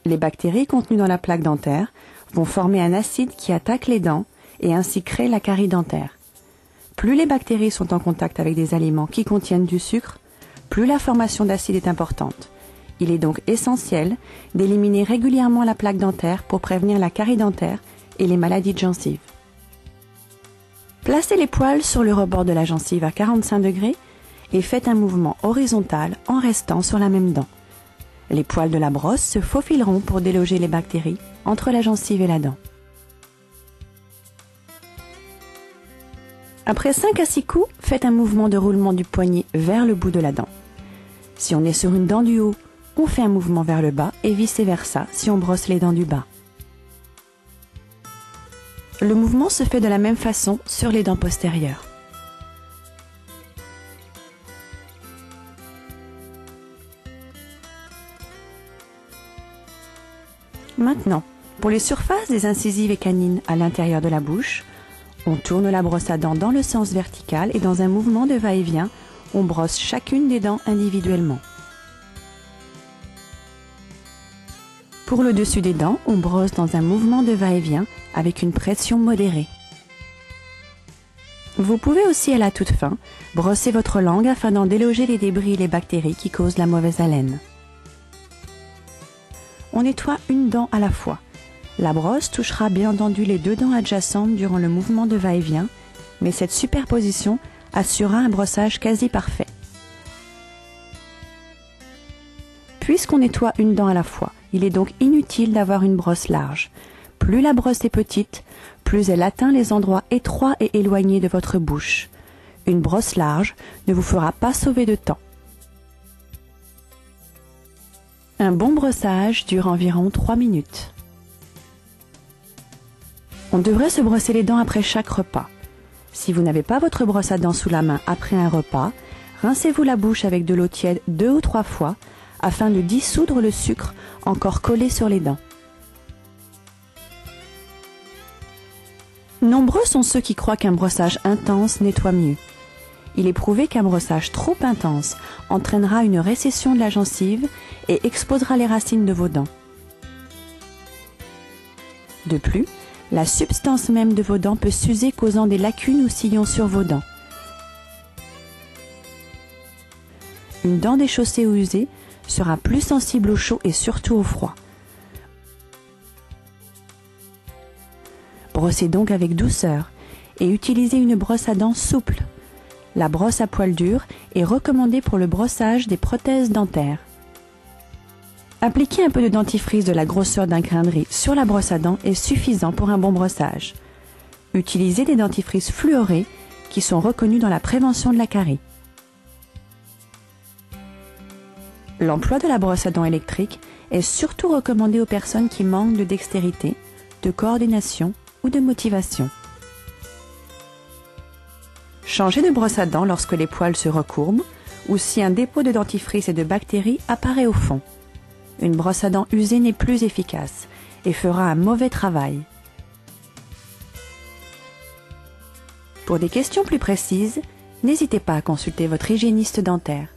Les bactéries contenues dans la plaque dentaire vont former un acide qui attaque les dents et ainsi crée la carie dentaire. Plus les bactéries sont en contact avec des aliments qui contiennent du sucre, plus la formation d'acide est importante. Il est donc essentiel d'éliminer régulièrement la plaque dentaire pour prévenir la carie dentaire et les maladies de gencives. Placez les poils sur le rebord de la gencive à 45 degrés et faites un mouvement horizontal en restant sur la même dent. Les poils de la brosse se faufileront pour déloger les bactéries entre la gencive et la dent. Après 5 à 6 coups, faites un mouvement de roulement du poignet vers le bout de la dent. Si on est sur une dent du haut, on fait un mouvement vers le bas et vice-versa si on brosse les dents du bas. Le mouvement se fait de la même façon sur les dents postérieures. Maintenant, pour les surfaces des incisives et canines à l'intérieur de la bouche, on tourne la brosse à dents dans le sens vertical et dans un mouvement de va-et-vient, on brosse chacune des dents individuellement. Pour le dessus des dents, on brosse dans un mouvement de va-et-vient avec une pression modérée. Vous pouvez aussi à la toute fin brosser votre langue afin d'en déloger les débris et les bactéries qui causent la mauvaise haleine. On nettoie une dent à la fois. La brosse touchera bien entendu les 2 dents adjacentes durant le mouvement de va-et-vient, mais cette superposition assurera un brossage quasi parfait. Puisqu'on nettoie une dent à la fois, il est donc inutile d'avoir une brosse large. Plus la brosse est petite, plus elle atteint les endroits étroits et éloignés de votre bouche. Une brosse large ne vous fera pas sauver de temps. Un bon brossage dure environ 3 minutes. On devrait se brosser les dents après chaque repas. Si vous n'avez pas votre brosse à dents sous la main après un repas, rincez-vous la bouche avec de l'eau tiède 2 ou 3 fois afin de dissoudre le sucre encore collé sur les dents. Nombreux sont ceux qui croient qu'un brossage intense nettoie mieux. Il est prouvé qu'un brossage trop intense entraînera une récession de la gencive et exposera les racines de vos dents. De plus, la substance même de vos dents peut s'user causant des lacunes ou sillons sur vos dents. Une dent déchaussée ou usée sera plus sensible au chaud et surtout au froid. Brossez donc avec douceur et utilisez une brosse à dents souple. La brosse à poil dur est recommandée pour le brossage des prothèses dentaires. Appliquer un peu de dentifrice de la grosseur d'un grain de riz sur la brosse à dents est suffisant pour un bon brossage. Utilisez des dentifrices fluorés qui sont reconnus dans la prévention de la carie. L'emploi de la brosse à dents électrique est surtout recommandé aux personnes qui manquent de dextérité, de coordination ou de motivation. Changez de brosse à dents lorsque les poils se recourbent ou si un dépôt de dentifrice et de bactéries apparaît au fond. Une brosse à dents usée n'est plus efficace et fera un mauvais travail. Pour des questions plus précises, n'hésitez pas à consulter votre hygiéniste dentaire.